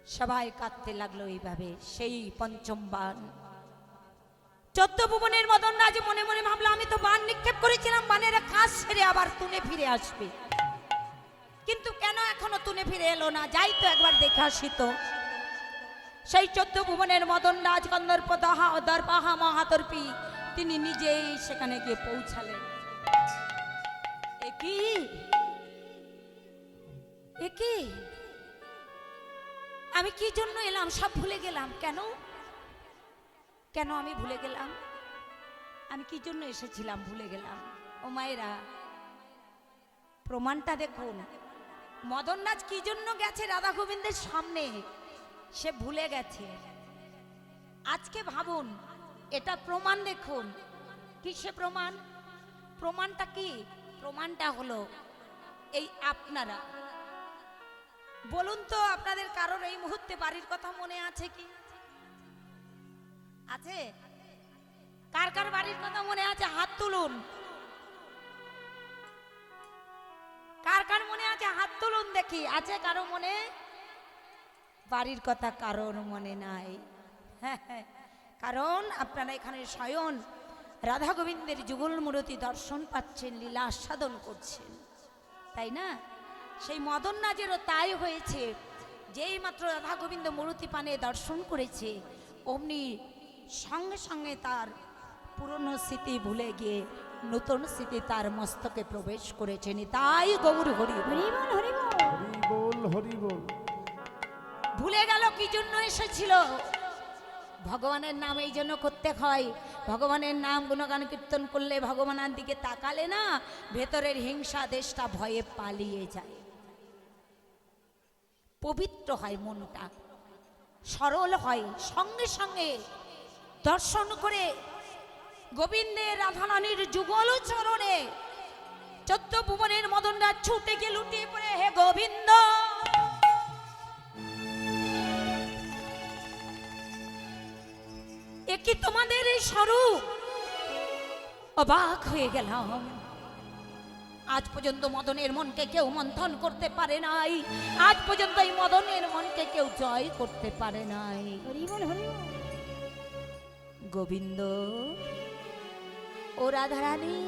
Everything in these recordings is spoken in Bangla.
সবাই কাঁদতে লাগলো এইভাবে। সেই পঞ্চম বান, 14 ভুবনের মদন রাজ মনে মনে ভাবলো, আমি তো বান নিক্ষেপ করেছিলাম, বানের কাজ সেরে আবার তুনে ফিরে আসবে, কিন্তু কেন এখনো তুনে ফিরে এলো না? যাই তো একবার দেখে আসি তো। সেই 14 ভুবনের মদন রাজ কন্দর্প দর্পাহা মহাতর্পী তিনি নিজেই সেখানে গিয়ে পৌঁছালেন। একি আমি কি জন্য এলাম সব ভুলে গেলাম। কেন কেন আমি ভুলে গেলাম? আমি কি জন্য এসেছিলাম ভুলে গেলাম। ও মায়েরা, প্রমাণটা দেখুন। মদনরাজ কি জন্য গেছে রাধা গোবিন্দের সামনে, সে ভুলে গেছে। আজকে ভাবুন, এটা প্রমাণ দেখুন। কিসে প্রমাণ? প্রমাণটা কি? প্রমাণটা হলো এই আপনারা। বলুন তো, আপনাদের কারোর এই মুহূর্তে বাড়ির কথা মনে আছে কি? আছে? কার কার বাড়ির কথা মনে আছে হাত তুলুন। কার কার মনে আছে হাত তুলুন দেখি। আছে কারো মনে? বাড়ির কথা কারোর মনে নাই। কারণ আপনারা এখানে স্বয়ং রাধা গোবিন্দের যুগল মূরতি দর্শন পাচ্ছেন, লীলা আস্বাদন করছেন, তাই না? সেই মদন রাজেরও তাই হয়েছে। যেই মাত্র রাধা গোবিন্দ মূরতি পানে দর্শন করেছে, অমনি সঙ্গে সঙ্গে তার পুরনো স্মৃতি ভুলে গিয়ে নতুন স্মৃতি তার মস্তকে প্রবেশ করেছেন। তাই গৌর হরি হরি বল হরি বল। ভুলে গেল কি জন্য এসেছিল। ভগবানের নাম এই জন্য করতে হয়। ভগবানের নাম গুণগান কীর্তন করলে, ভগবানের দিকে তাকালে না, ভেতরের হিংসা দেশটা ভয়ে পালিয়ে যায়। পবিত্র হয় মনটা, সরল হয়। সঙ্গে সঙ্গে দর্শন করে গোবিন্দের রাধারানীর যুগল চরণে 14 ভুবনের মদনরাজ ছুটে গিয়ে লুটিয়ে পড়ে, হে গোবিন্দ, এ কি তোমাদের এই স্বরূপ? অবাক হয়ে গেলাম। আজ পর্যন্ত মদনের মনকে কেউ মন্থন করতে পারে নাই। আজ পর্যন্ত এই মদনের মনকে কেউ জয় করতে পারে নাই। গোবিন্দ ও রাধারানী,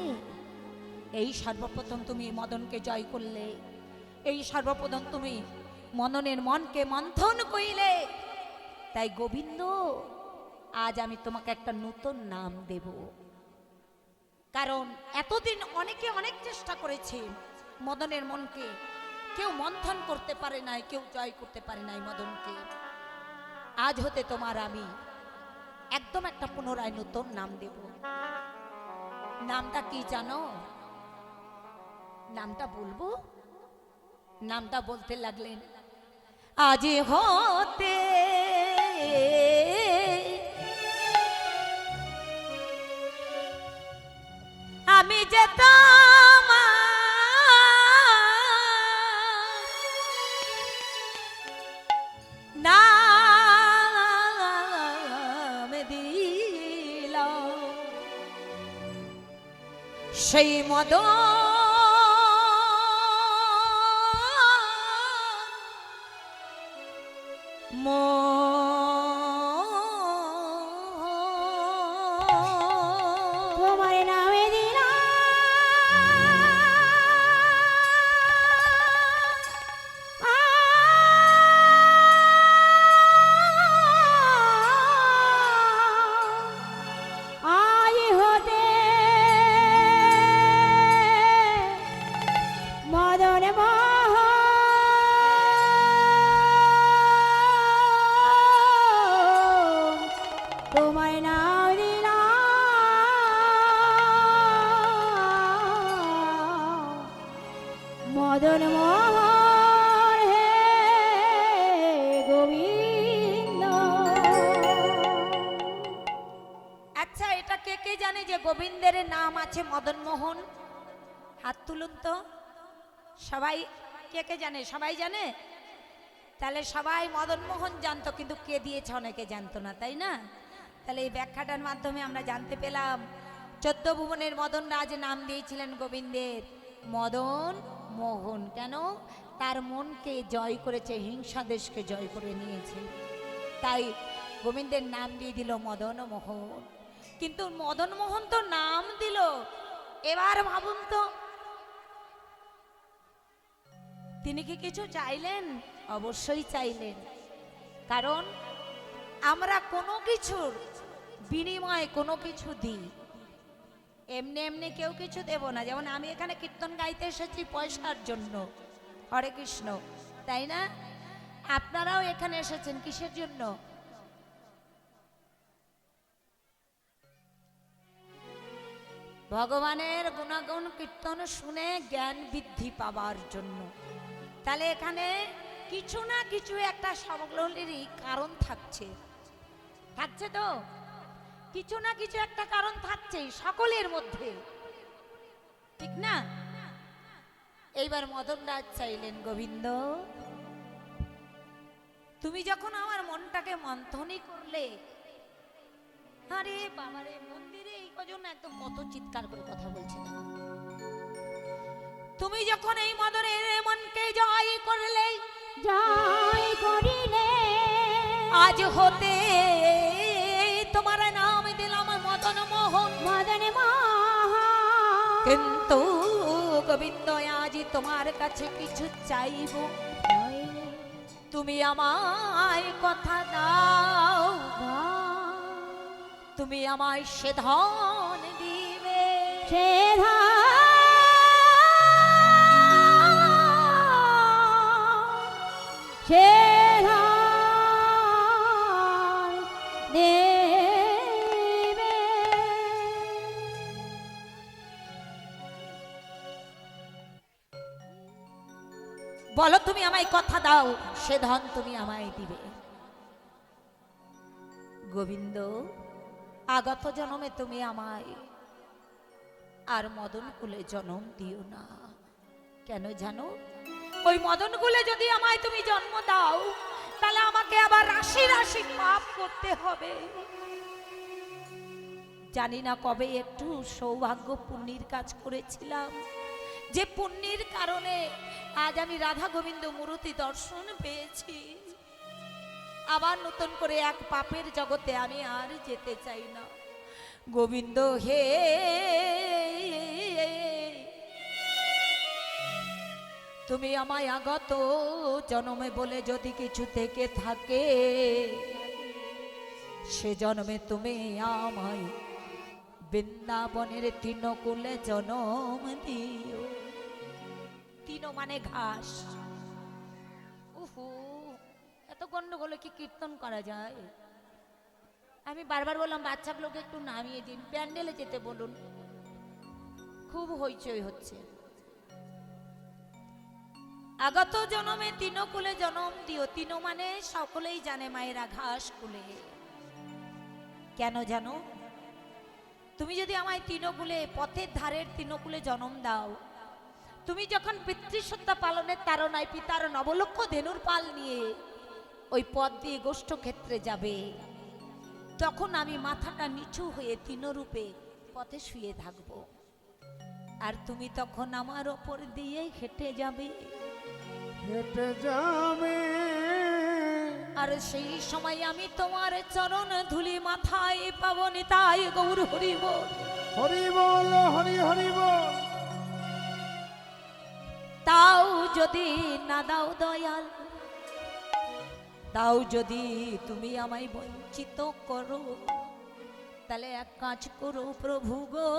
এই সর্বপ্রথম তুমি মদনকে জয় করলে, এই সর্বপ্রথম তুমি মদনের মনকে মন্থন কইলে। তাই গোবিন্দ, আজ আমি তোমাকে একটা নতুন নাম দেব। কারণ এতদিন অনেকে অনেক চেষ্টা করেছে মদনের মনকে, কেউ মন্থন করতে পারে নাই, কেউ জয় করতে পারে নাই মদনকে। আজ হতে তোমার আমি একদম একটা পুনরায় নতুন নাম দেব। নামটা কি জানো? নামটা বলবো? নামটা বলতে লাগলেন, আজ হতে আমি যেতাম নাম দিলাম সেই তোমার নামে দিলাম আজ হতে মদন তোমার নাম দিলাম মদন মোহন হে গোবিন্দ। আচ্ছা, এটা কে কে জানে যে গোবিন্দের নাম আছে মদন মোহন? হাত তুলুন তো। সবাই কে কে জানে? সবাই জানে? তাহলে সবাই মদন মোহন জানতো, কিন্তু কে দিয়েছে অনেকে জানতো না, তাই না? তাহলে এই ব্যাখ্যাটার মাধ্যমে আমরা জানতে পেলাম 14 ভুবনের মদন রাজ নাম দিয়েছিলেন গোবিন্দের মদন মোহন। কেন? তার মনকে জয় করেছে, হিংসা দেশকে জয় করে নিয়েছে, তাই গোবিন্দের নাম দিয়ে দিল মদন মোহন। কিন্তু মদন মোহন তো নাম দিল, এবার ভাবুন তো তিনি কি কিছু চাইলেন? অবশ্যই চাইলেন। কারণ আমরা কোনো কিছুর বিনিময়ে কোনো কিছু দিই, এমনি এমনি কেউ কিছু দেব না। যেমন আমি এখানে কীর্তন গাইতে এসেছি পয়সার জন্য, হরে কৃষ্ণ, তাই না? আপনারাও এখানে এসেছেন কিসের জন্য? ভগবানের গুণাগুণ কীর্তন শুনে জ্ঞান বৃদ্ধি পাবার জন্য। তাহলে এখানে কিছু না কিছু একটা সকলেরই কারণ থাকছে, থাকছে তো? কিছু না কিছু একটা কারণ থাকছেই সকলের মধ্যে, ঠিক না? এইবার মদন রাজ চাইলেন, গোবিন্দ তুমি যখন আমার মনটাকে মন্থনই করলে, আরে বাবারে, মন্দিরে এই কজন একদম কত চিৎকার করে কথা বলছে না। তুমি যখন এই মদনের মনকে জয় করলে, জয় করিলে আজ হতে তোমার নাম দিলাম মদন মোহন। মদন মোহন। কিন্তু গোবিন্দ আজ তোমার কাছে কিছু চাইব, তুমি আমায় কথা দাও, তুমি আমায় সে ধন দিবে। সে দেবে। বলো তুমি আমায় কথা দাও, সে ধন তুমি আমায় দিবে। গোবিন্দ আগত জন্মে তুমি আমায় আর মদন কুলে জন্ম দিও না। কেন জানো? ওই মদন কুলে যদি আমায় তুমি জন্ম দাও, তাহলে আমাকে আবার রাশি রাশি পাপ করতে হবে। জানি না কবে একটু সৌভাগ্য পুণ্যের কাজ করেছিলাম, যে পুণ্যের কারণে আজ আমি রাধা গোবিন্দ মূর্তি দর্শন পেয়েছি। আবার নতুন করে এক পাপের জগতে আমি আর যেতে চাই না। গোবিন্দ হে, তুমি আমায় আগত জন্মে বলে যদি কিছু থেকে থাকে, সে জন্মে তুমি আমায় বৃন্দাবনের তৃণকুলে জন্ম দিও। তৃণ মানে ঘাস। উহু, এত গন্ডগোলে কি কীর্তন করা যায়? আমি বারবার বললাম বাচ্চাগুলোকে একটু নামিয়ে দিন, প্যান্ডেলে যেতে বলুন, খুব হইচই হচ্ছে। আগত জনমে তৃণকুলে জনম দিও। তৃণ মানে সকলেই জানে মায়েরা ঘাস কুলে। কেন জানো? তুমি যদি আমায় তৃণকুলে, পথের ধারের তৃণকুলে জন্ম দাও, তুমি যখন পিতৃসত্তা পালনের তাড়নায় পিতার নবলক্ষ ধেনুর পাল নিয়ে ওই পথ দিয়ে গোষ্ঠ ক্ষেত্রে যাবে, তখন আমি মাথাটা নিচু হয়ে তৃণরূপে পথে শুয়ে থাকব, আর তুমি তখন আমার ওপর দিয়ে হেঁটে যাবে। হেঁটে যাবে আর সেই সময় আমি তোমার চরণ ধুলি মাথায় পাবনি। তাই গৌর হরি বল, হরি বল, হরি হরি বল। তাও যদি না দাও দয়াল, তাও যদি তুমি আমায় বঞ্চিত করো, তাহলে এক কাজ করো প্রভু গো,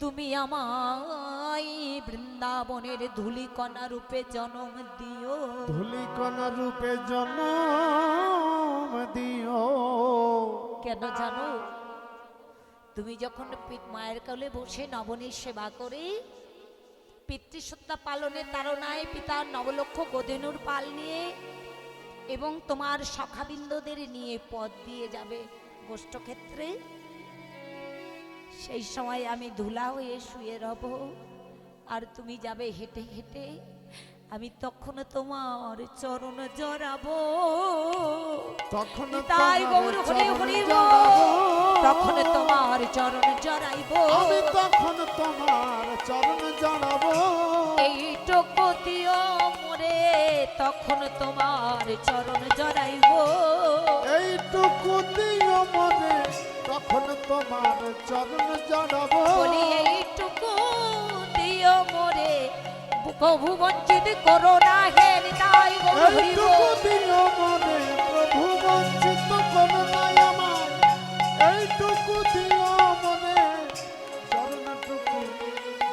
তুমি আমায় বৃন্দাবনের ধূলিকণা রূপে জন্ম দিও। ধূলিকণা রূপে জন্ম দিও। কেন জানো? তুমি যখন মায়ের কোলে বসে নবনীর সেবা করে পিতৃসত্তা পালনের তাড়নায় পিতার নবলক্ষ গোধেনুর পাল নিয়ে এবং তোমার সখাবিন্দদের নিয়ে পথ দিয়ে যাবে গোষ্ঠক্ষেত্রে, সেই সময় আমি ধুলা হয়ে শুয়ে রব, আর তুমি যাবে হেঁটে হেঁটে, আমি তখন তোমার চরণ জড়াবো। তখন তাই তোমার গৌর হরি চরণ হরি জড়াবো। তখন তোমার চরণ জড়াইবো। আমি তখন তোমার চরণ জড়াবো। এইটুকু দিও মোরে তখন তোমার চরণ জড়াইবো। এইটুকু দিও মনে তখন তোমার চরণ জড়াবো। বলি এইটুকু দিও মোরে প্রভু বঞ্চিত করো না হে নিতাই গৌর হরি এইটুকু দিও মনে প্রভু বঞ্চিত করো না আমায়। এইটুকু দিও মনে চরণটুকু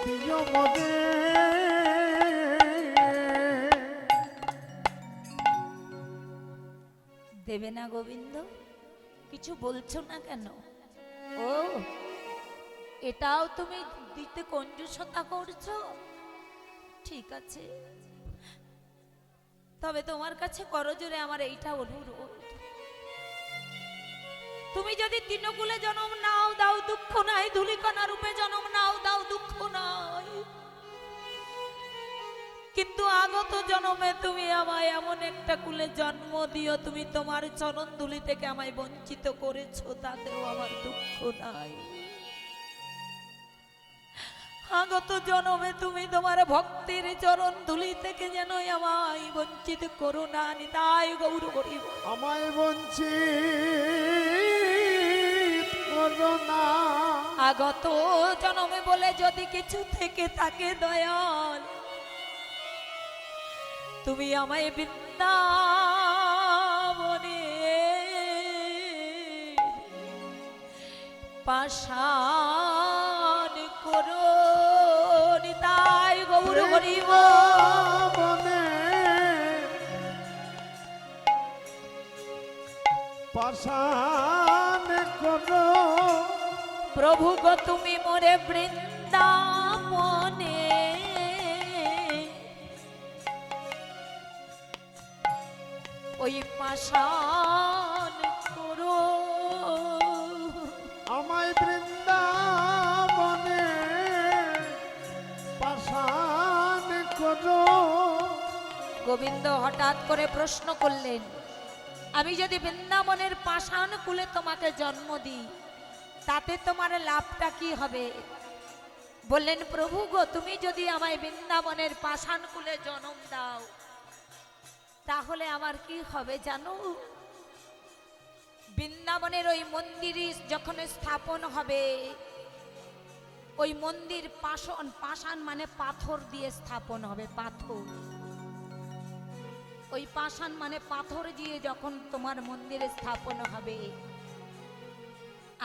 দিও মনে। দেবে না গোবিন্দ? কিছু বলছো না কেন? ও এটাও তুমি দিতে কঞ্জুসতা করছো? ঠিক আছে, তবে তোমার কাছে করজোরে আমার এইটা অনুরোধ, তুমি যদি তৃণকুলে জন্ম নাও দাও দুঃখ নাই, ধূলিকণা রূপে জন্ম নাও দাও দুঃখ নাই, কিন্তু আগত জন্মে তুমি আমায় এমন একটা কুলে জন্ম দিও, তুমি তোমার চরণ ধুলি থেকে আমায় বঞ্চিত করেছো, তাতেও আমার দুঃখ নাই। আগত জন্মে তুমি তোমার ভক্তির চরণ ধুলি থেকে যেন আমায় বঞ্চিত করো না, নিতাই গৌর হরি বল। আমায় বঞ্চিত করো না। আগত জন্মে বলে যদি কিছু থেকে থাকে দয়াল, তুমি আমায় বৃন্দাবনে পাশান করো, নিতাই গৌর হরি বল। বনে পাশান করো। প্রভু গো তুমি মোরে বৃন্দাবনে ওই পাশান করো, আমায় বৃন্দাবনে পাশান করো। গোবিন্দ হঠাৎ করে প্রশ্ন করলেন, আমি যদি বৃন্দাবনের পাষাণ কুলে তোমাকে জন্ম দিই তাতে তোমার লাভটা কি হবে? বললেন, প্রভু গো তুমি যদি আমায় বৃন্দাবনের পাষাণ কুলে জন্ম দাও তাহলে আমার কি হবে জানো? বৃন্দাবনের ওই মন্দির যখন স্থাপন হবে, ওই মন্দির পাষাণ মানে পাথর দিয়ে স্থাপন হবে, পাথর। ওই পাষাণ মানে পাথর দিয়ে যখন তোমার মন্দিরে স্থাপন হবে,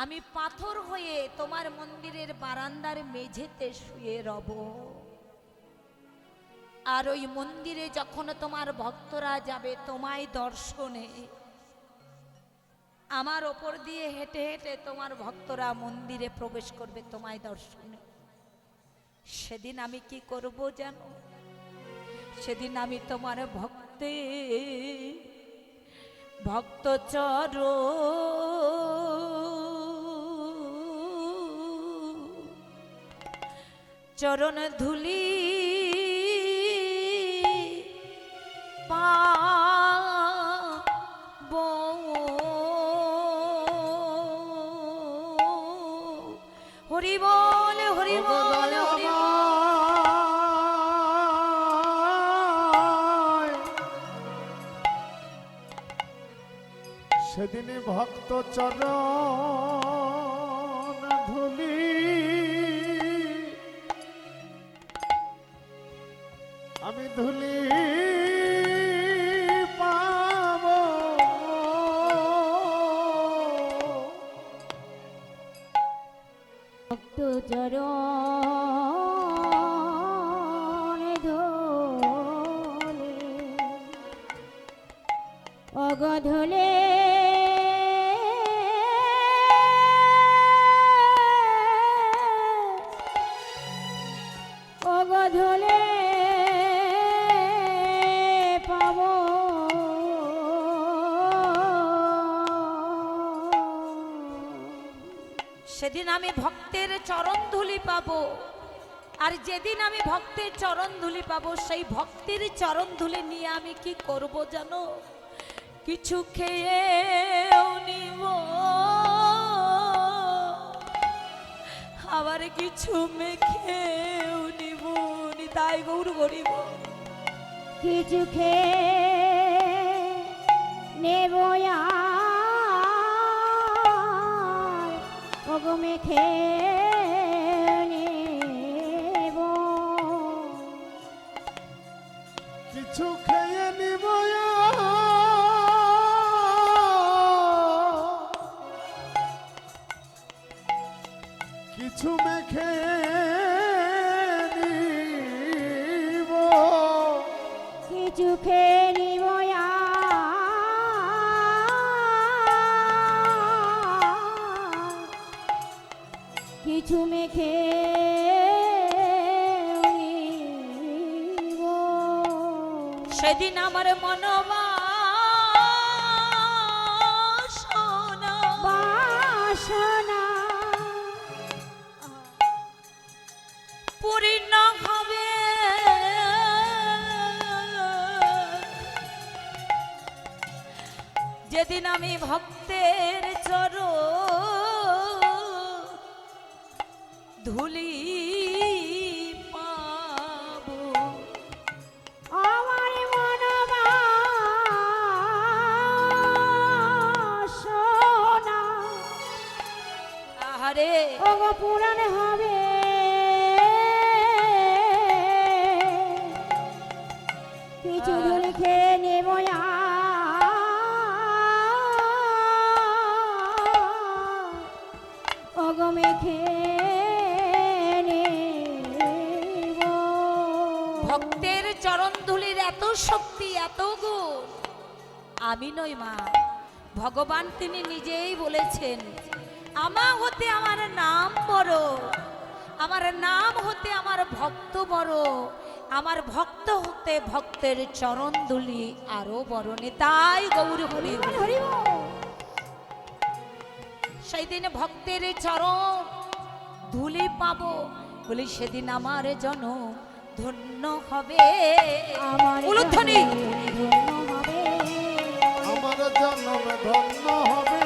আমি পাথর হয়ে তোমার মন্দিরের বারান্দার মেঝেতে শুয়ে রব। আর ওই মন্দিরে যখন তোমার ভক্তরা যাবে তোমায় দর্শনে, আমার ওপর দিয়ে হেঁটে হেঁটে তোমার ভক্তরা মন্দিরে প্রবেশ করবে তোমায় দর্শনে। সেদিন আমি কি করব জানো? সেদিন আমি তোমার ভক্ত চরণ ধুলি পাব, হরি বল হরি বল হরি বল। সেদিন ভক্ত চরণ ধুলি আমি ধুলি পাব। ভক্ত চরণ ধুলি অগধলে অগধলে পাব। সেদিন আমি ভক্তের চরণ ধুলি পাবো। আর যেদিন আমি ভক্তের চরণ ধুলি পাবো, সেই ভক্তির চরণ ধুলি নিয়ে আমি কি করব জানো? কিছু খেয়েও নিব, আবার কিছু মেখেও নিব। নিতাই গৌর গরিব। কিছু খেয়ে নেব ওগো মেখে নেব, কিছু খেয়ে নিব, কিছু মেখে নিব, কিছু খেয়ে নিব কিছু মেখে নিব। সেদিন আমার বাসনা পূর্ণ হবে, যেদিন আমি ভক্তের চরণ ধুলি পাবো। আমার বাসনা আহারে ওগো পুরাণ হবে, কিছু ধরে খেয়ে নেব ওগো মেখে নেব। ভক্তের চরণ ধুলির এত শক্তি, এত গুণ আমি নই মা, ভগবান তিনি নিজেই বলেছেন, আমা হতে আমার নাম বড়, আমার নাম হতে আমার ভক্ত বড়, আমার ভক্ত হতে ভক্তের চরণ ধুলি আরো বড়। নিতাই গৌর হরি। হরিব সেই দিন ভক্তের চরণ ধুলি পাবো বলি, সেদিন আমার জনম ধন্য হবে। আমার উলুধ্বনি। ধন্য হবে, আমার জন্ম ধন্য হবে,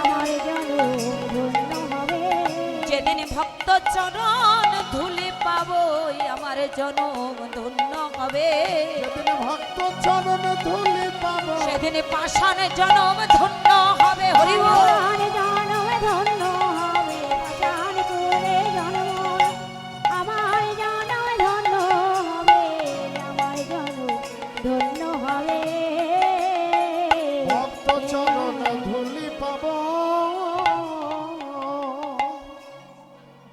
আমার জনম ধন্য হবে। যেদিন ভক্ত চরণ ধুলি পাবো, আমার জনম ধন্য হবে। যেদিন ভক্ত চরণ ধুলি পাব, সেদিন পাষাণ জনম ধন্য হবে। হরি বল। আমার জনম ধন্য হবে, পাষাণ কুলে জন্ম, আমার জনম ধন্য হবে, আমার জনম ধন্য হবে। ভক্ত চরণ ধুলি পাব,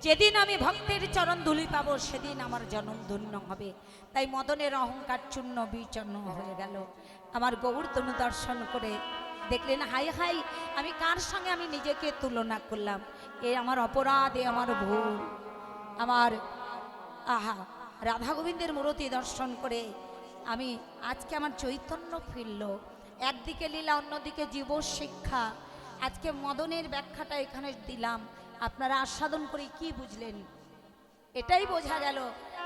যেদিন আমি ভক্তের চরণ ধুলি পাবো, সেদিন আমার জনম ধন্য হবে। তাই মদনের অহংকার চূর্ণ বিচন্ন হয়ে গেল। আমার গৌরতনু দর্শন করে দেখলেন, হাই হাই, আমি কার সঙ্গে আমি নিজেকে তুলনা করলাম? এ আমার অপরাধ, এ আমার ভুল। আমার আহা, রাধা গোবিন্দের মূর্তি দর্শন করে আমি আজকে আমার চৈতন্য ফিরল। একদিকে লীলা, অন্যদিকে জীব শিক্ষা। আজকে মদনের ব্যাখ্যাটা এখানে দিলাম, আপনারা আস্বাদন করে কি বুঝলেন? এটাই বোঝা গেল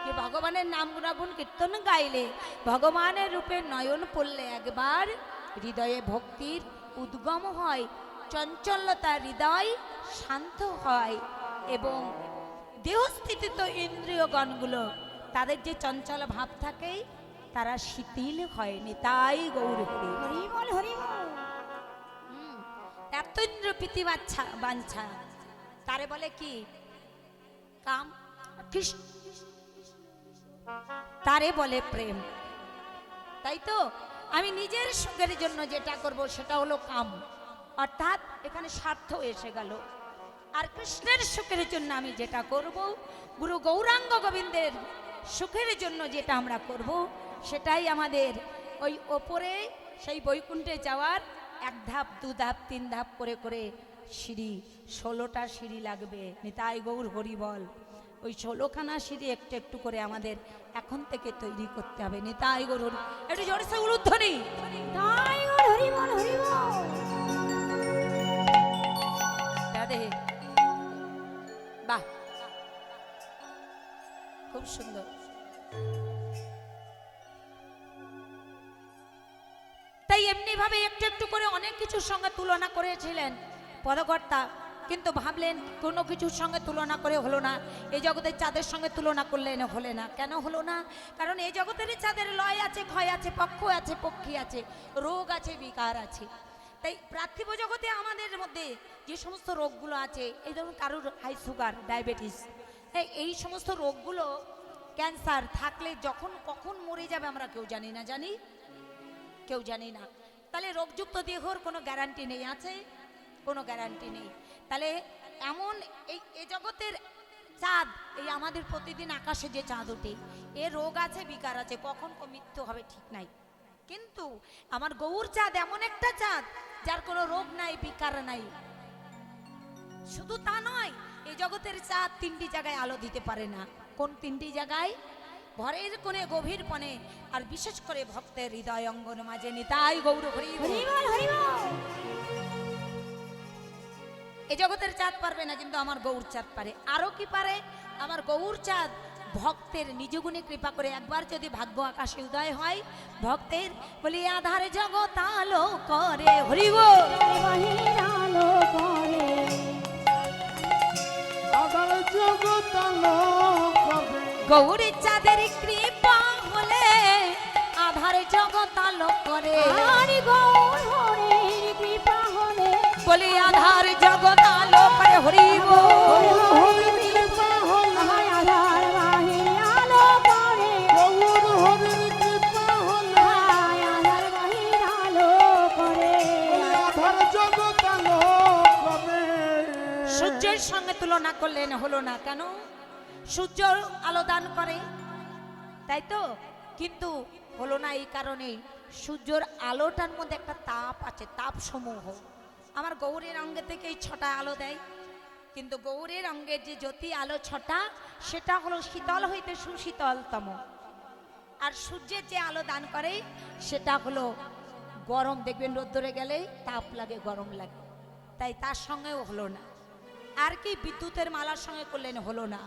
যে ভগবানের নাম গুণাগুণ কীর্তন গাইলে, ভগবানের রূপে নয়ন পড়লে একবার হৃদয়ে ভক্তির উদ্গম হয়, চঞ্চলতা হৃদয় শান্ত হয়, এবং দেহস্থিত ইন্দ্রিয়গণগুলো তাদের যে চঞ্চল ভাব থাকে তারা শিথিল হয়নি। তাই গৌর হরি। হরিবল হরিবল। এত ইন্দ্র প্রীতি বাঞ্ছা তারে বলে কি? কাম। কৃষ্ণ তারে বলে প্রেম। তাই তো আমি নিজের সুখের জন্য যেটা করব সেটা হলো কাম, অর্থাৎ এখানে স্বার্থ এসে গেল। আর কৃষ্ণের সুখের জন্য আমি যেটা করব, গুরু গৌরাঙ্গ গোবিন্দের সুখের জন্য যেটা আমরা করব, সেটাই আমাদের ওই ওপরে সেই বৈকুণ্ঠে যাওয়ার 1 ধাপ 2 ধাপ 3 ধাপ করে করে সিঁড়ি, 16টা সিঁড়ি লাগবে। নিতাই গৌর হরি বল। ওই 16খানা সিঁড়ি একটু একটু করে আমাদের এখন থেকে তৈরি করতে হবে। নিতাই গৌর হরি। একটু জোরসে উলুধ্বনি। তাই গো হরিবল হরিবল। রাধে। বাহ, খুব তাই এমনিভাবে একটু একটু করে অনেক কিছুর সঙ্গে তুলনা করেছিলেন পদকর্তা, কিন্তু ভাবলেন কোনো কিছুর সঙ্গে তুলনা করে হলো না। এই জগতের চাঁদের সঙ্গে তুলনা করলেন, হলে না। কেন হলো না? কারণ এই জগতের চাঁদের লয় আছে, ক্ষয় আছে, পক্ষ আছে, পক্ষী আছে, রোগ আছে, বিকার আছে। তাই পার্থিব জগতে আমাদের মধ্যে যে সমস্ত রোগগুলো আছে, এই ধরুন কারোর হাই সুগার, ডায়াবেটিস, এই সমস্ত রোগগুলো, ক্যান্সার থাকলে যখন কখন মরে যাবে আমরা কেউ জানি না, কেউ জানি না। তাহলে রোগযুক্ত দেহর কোনো গ্যারান্টি নেই, আছে কোনো গ্যারান্টি নেই। তাহলে এমন এই জগতের চাঁদ, এই আমাদের প্রতিদিন আকাশে যে চাঁদ ওঠে, এর রোগ আছে, বিকার আছে, কখন মৃত্যু হবে ঠিক নাই। কিন্তু আমার গৌর চাঁদ এমন একটা চাঁদ যার কোনো রোগ নাই, বিকার নাই। শুধু তা নয়, এই জগতের চাঁদ তিনটি জায়গায় আলো দিতে পারে না। কোন তিনটি জায়গায়? ভরের কোণে, গভীর পণে, আর বিশেষ করে ভক্তের হৃদয় অঙ্গন মাঝে। নিতাই গৌর হরি বল। এই জগতের চাঁদ পারবে না, কিন্তু আমার গৌর চাঁদ পারে। আরো কি পারে? আমার গৌর চাঁদ ভক্তের নিজ গুণে কৃপা করে একবার যদি ভাগ্য আকাশে উদয় হয়, ভক্তের বলি আধার জগৎ আলো করে। হরি বল। আলো করে আধার জগৎ আলো করে। গৌর চাঁদের কৃপা হলে আধার জগৎ আলো করে। আর গৌর হরির কৃপা হলে বলি আধার জগৎ আলো করে। হরি বল। হরির কৃপা হলে হয় আধার বাহির আলো করে। গৌর হরির কৃপা হলে হয় আধার বাহির আলো করে। আধার জগৎ আলো করে। সূর্যের সঙ্গে তুলনা করলেন, হলো না। কেন? সূর্য আলো দান করে, তাই তো, কিন্তু হলো না এই কারণে সূর্যের আলোটার মধ্যে একটা তাপ আছে, তাপ সমূহ। আমার গৌরের অঙ্গে থেকে এই 6টা আলো দেয়, কিন্তু গৌরের অঙ্গের যে জ্যোতি আলো 6টা, সেটা হলো শীতল হইতে সুশীতলতম। আর সূর্যের যে আলো দান করে সেটা হলো গরম। দেখবেন রোদ্দুরে গেলেই তাপ লাগে, গরম লাগে। তাই তার সঙ্গেও হলো না। আর কি? বিদ্যুতের মালার সঙ্গে করলেন, হলো না।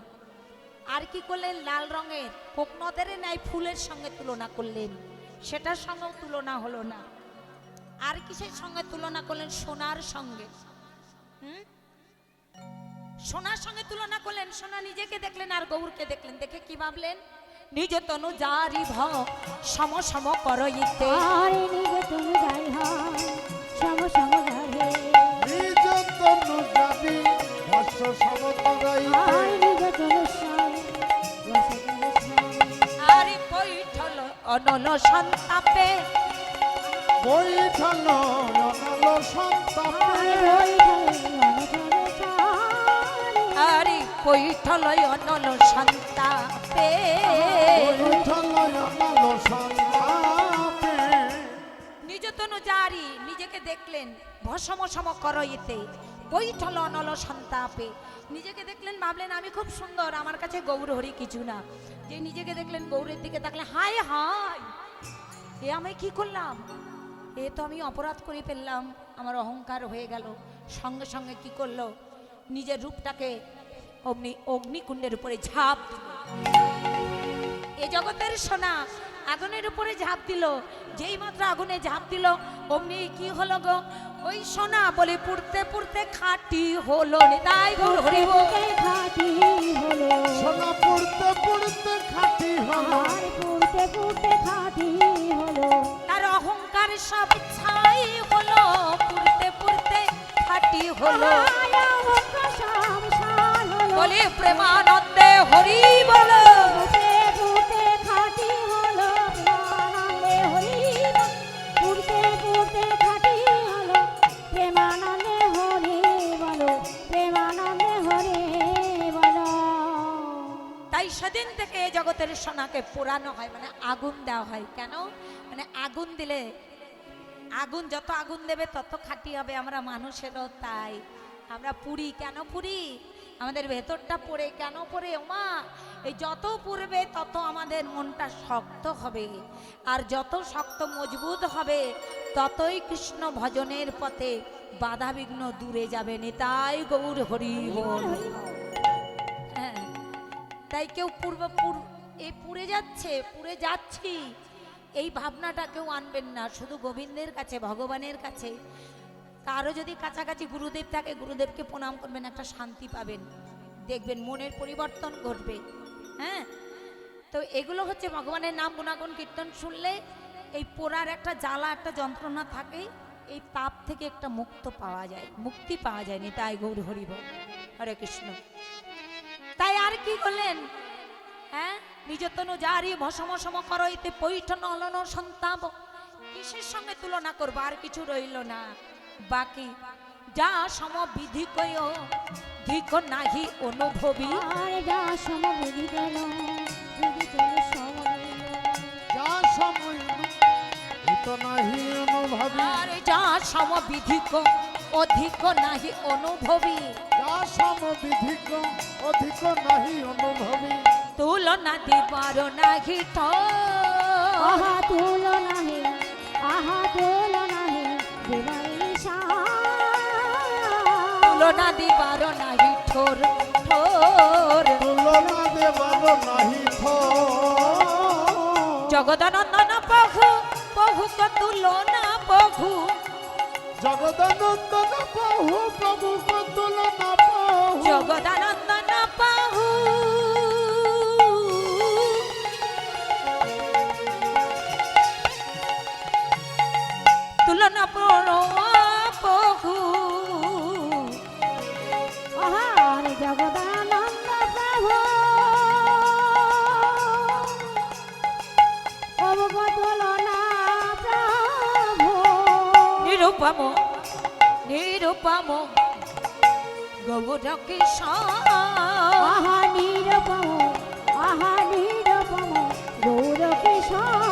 আর কি করলেন? লাল রঙের কোকনদের নাই ফুলের সঙ্গে তুলনা করলেন, সেটার সঙ্গেও তুলনা হলো না। আর কিসের সঙ্গে তুলনা করলেন? সোনার সঙ্গে। সোনার সঙ্গে তুলনা করলেন। সোনা নিজেকে দেখলেন আর গৌরকে দেখলেন, দেখে কি ভাবলেন? নিজ তনু জারি ভ সম সম করইতে। আর নিজ তুমি যাই হয় সম সম গাহে। নিজ তনু জাতি ভস্য সমতরাইতে। আর নিজ তনু স্বামী রস তনু স্বামী। আর বৈঠল অনল সন্তাপে। বৈঠল অনল সন্তাপে। আর বৈঠল অনল সন্তাপে। বৈঠল অনল সন্তাপে। নিজ তনু জারি, নিজেকে দেখলেন ভসম সম করইতে। বৈঠল অনল সন্তাপে, নিজেকে দেখলেন, ভাবলেন আমি খুব সুন্দর, আমার কাছে গৌর হরি কিছু না। যে নিজেকে দেখলেন, গৌরের দিকে তাকলেন, হায় হায়, এ আমি কি করলাম? এ তো আমি অপরাধ করে ফেললাম, আমার অহংকার হয়ে গেল। সঙ্গে সঙ্গে কি করলো? নিজের রূপটাকে অগ্নিকুণ্ডের উপরে ঝাঁপ দিল। এ জগতের সোনা আগুনের উপরে ঝাঁপ দিল। যেই মাত্র আগুনে ঝাঁপ দিল, অমনি কি হলো গো? ওই সোনা বলে পুড়তে পুড়তে খাঁটি হলো। নিতাই গৌর হরি বল। খাঁটি হলো। সোনা পুড়তে পুড়তে খাঁটি হলো। আর পুড়তে পুড়তে খাঁটি হলো। তার অহংকার সব ছাই হলো, পুড়তে পুড়তে খাঁটি হলো। আয়া মুক্ত সংসার হলো। বলি প্রেমানন্দে হরি বল। পুড়তে পুড়তে খাঁটি হলো। প্রেমানন্দে হরি বল। পুড়তে পুড়তে খাঁটি হলো। প্রেমানন্দে হরি বলো। প্রেমানন্দে হরি বলো। তাই সেদিন থেকে এই জগতের সোনাকে পোড়ানো হয়, মানে আগুন দেওয়া হয়। কেন? মানে আগুন দিলে, আগুন যত আগুন দেবে তত খাঁটি হবে। আমরা মানুষেরও তাই, আমরা পুড়ি। কেন পুড়ি? আমাদের ভেতরটা পড়ে। কেন পড়ে? ওমা, এই যত পুড়বে তত আমাদের মনটা শক্ত হবে, আর যত শক্ত মজবুত হবে ততই কৃষ্ণ ভজনের পথে বাধা বিঘ্ন দূরে যাবে। নিতাই গৌর হরি বল। হ্যাঁ, তাই কেউ পুড়ে যাচ্ছে, পুড়ে যাচ্ছি, এই ভাবনাটা কেউ আনবেন না, শুধু গোবিন্দের কাছে, ভগবানের কাছে। কারো যদি কাছাকাছি গুরুদেব থাকে, গুরুদেবকে প্রণাম করবেন, একটা শান্তি পাবেন, দেখবেন মনের পরিবর্তন ঘটবে। হ্যাঁ, তো এগুলো হচ্ছে ভগবানের নাম গুণাগুণ কীর্তন শুনলে এই পোড়ার একটা জ্বালা, একটা যন্ত্রণা থাকে, এই তাপ থেকে একটা মুক্ত পাওয়া যায়, মুক্তি পাওয়া যায়নি। তাই গৌর হরিব, হরে কৃষ্ণ। তাই আর কি করলেন? হ্যাঁ, নিজতনু জারি ভসম সম করইতে পৈঠন অলন সন্তাপ, কিসের সঙ্গে তুলনা করবো? আর কিছু রইল না বাকি। যা সম বিধি কয় ধিক নাহি অনুভবী, আর যা সমবিধি কেন যদি চলে সময় যা সময় হিত নাহি অনুভবী, আর যা সম বিধিক অধিক নাহি অনুভবী, যা সমবিধিক অধিক নাহি অনুভবী, তুলনা দিবার নাহি ঠোর, আহা তুলনা হে, আহা তুলনা হে দেবার তুলনা দিবার নাহি ঠোর ঠোর। তুলনা দেবার নাহি থর, জগদানন্দন প্রভু প্রভু ক তুলনা প্রভু, জগদানন্দন বহু প্রভু তুলনা বহু, জগদানন্দন প্রভু তুলনা প্রভু। আহার জগদানন্দ প্রভু প্রভু তুলনা প্রভু, নিরূপম নিরূপম গৌর কিশোর, আহা নিরূপম, আহা নিরূপম গৌর কিশোর,